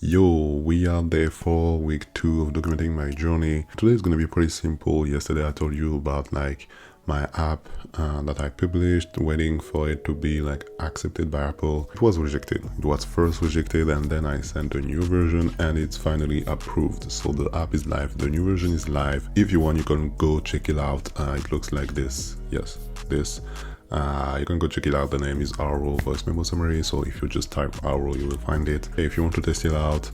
Yo, we are there for week 2 of documenting my journey. Today is going to be pretty simple. Yesterday I told you about my app that I published, waiting for it to be accepted by Apple. It was rejected. It was first rejected and then I sent a new version and it's finally approved. So the app is live. The new version is live. If you want, you can go check it out. It looks like this. Yes, this. You can go check it out. The name is Auro voice memo summary. So if you just type Auro, you will find it. If you want to test it out,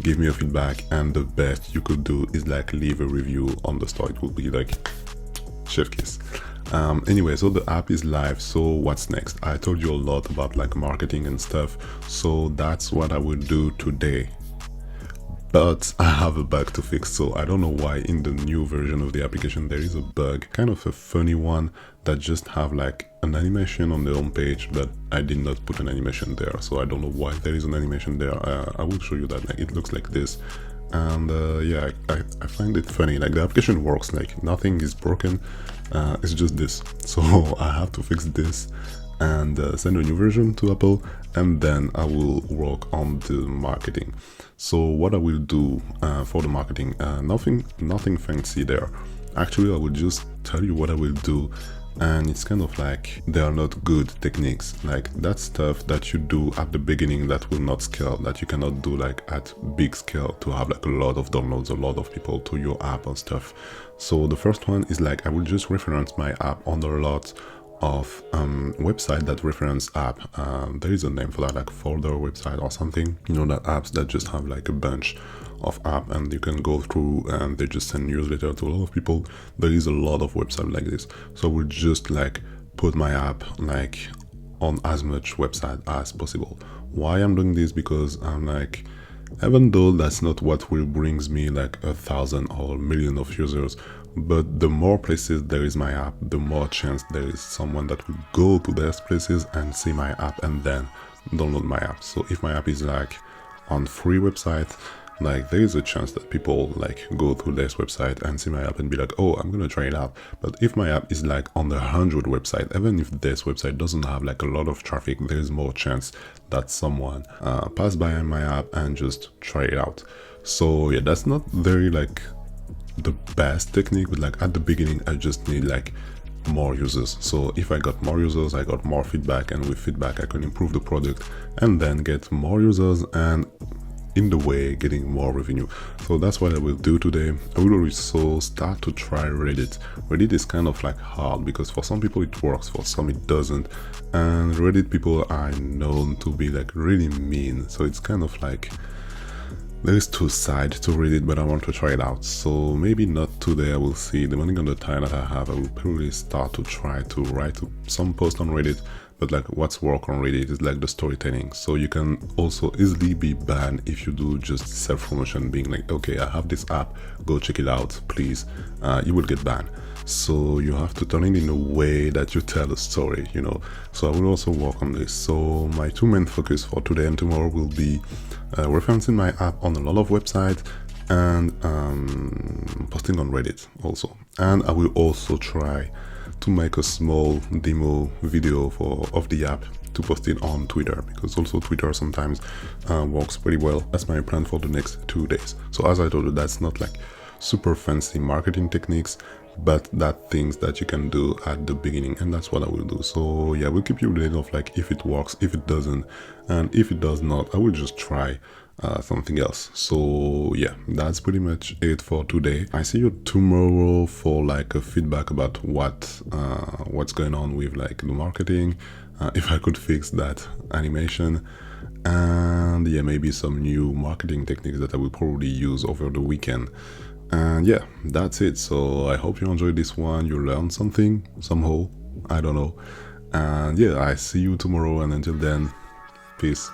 give me a feedback, and the best you could do is leave a review on the store. It will be chef kiss. Anyway, so the app is live. So what's next? I told you a lot about marketing and stuff, so that's what I will do today. But I have a bug to fix, so I don't know why in the new version of the application there is a bug, kind of a funny one, that just have an animation on the home page, but I did not put an animation there, so I don't know why there is an animation there. I will show you that. It looks like this, and yeah, I find it funny. The application works, nothing is broken, it's just this. So I have to fix this and send a new version to Apple, and then I will work on the marketing. So what I will do for the marketing, nothing fancy there. Actually, I will just tell you what I will do, and it's kind of they are not good techniques, that stuff that you do at the beginning that will not scale, that you cannot do at big scale to have a lot of downloads, a lot of people to your app and stuff. So the first one is I will just reference my app on a lot of website that reference app. There is a name for that, folder website or something, that apps that just have a bunch of app and you can go through and they just send newsletter to a lot of people. There is a lot of websites like this, so I will just put my app on as much website as possible. Why I'm doing this? Because I'm even though that's not what will brings me 1,000 or 1,000,000 of users, but the more places there is my app, the more chance there is someone that will go to those places and see my app and then download my app. So if my app is on free website, there is a chance that people go through this website and see my app and be oh, I'm gonna try it out. But if my app is on the 100 website, even if this website doesn't have a lot of traffic, there is more chance that someone pass by my app and just try it out. So yeah, that's not very the best technique, but at the beginning I just need more users. So if I got more users, I got more feedback, and with feedback I can improve the product and then get more users, and in the way getting more revenue. So that's what I will do today. I will also start to try Reddit. Reddit is kind of hard because for some people it works, for some it doesn't, and Reddit people are known to be really mean. So it's kind of there is two sides to Reddit, but I want to try it out. So maybe not today, I will see. Depending on the time that I have, I will probably start to try to write some post on Reddit. But what's work on Reddit is the storytelling. So you can also easily be banned if you do just self-promotion, being okay, I have this app, go check it out, please. You will get banned. So you have to turn it in a way that you tell a story, So I will also work on this. So my two main focus for today and tomorrow will be referencing my app on a lot of websites and posting on Reddit also. And I will also try to make a small demo video of the app to post it on Twitter, because also Twitter sometimes works pretty well. That's my plan for the next 2 days. So as I told you, that's not super fancy marketing techniques, but that things that you can do at the beginning, and that's what I will do. So yeah, we'll keep you updated of if it works, if it doesn't, and if it does not, I will just try something else. So yeah, that's pretty much it for today. I see you tomorrow for a feedback about what's going on with the marketing, if I could fix that animation, and yeah, maybe some new marketing techniques that I will probably use over the weekend. And yeah, that's it. So I hope you enjoyed this one, you learned something somehow, I don't know. And yeah, I see you tomorrow, and until then, peace.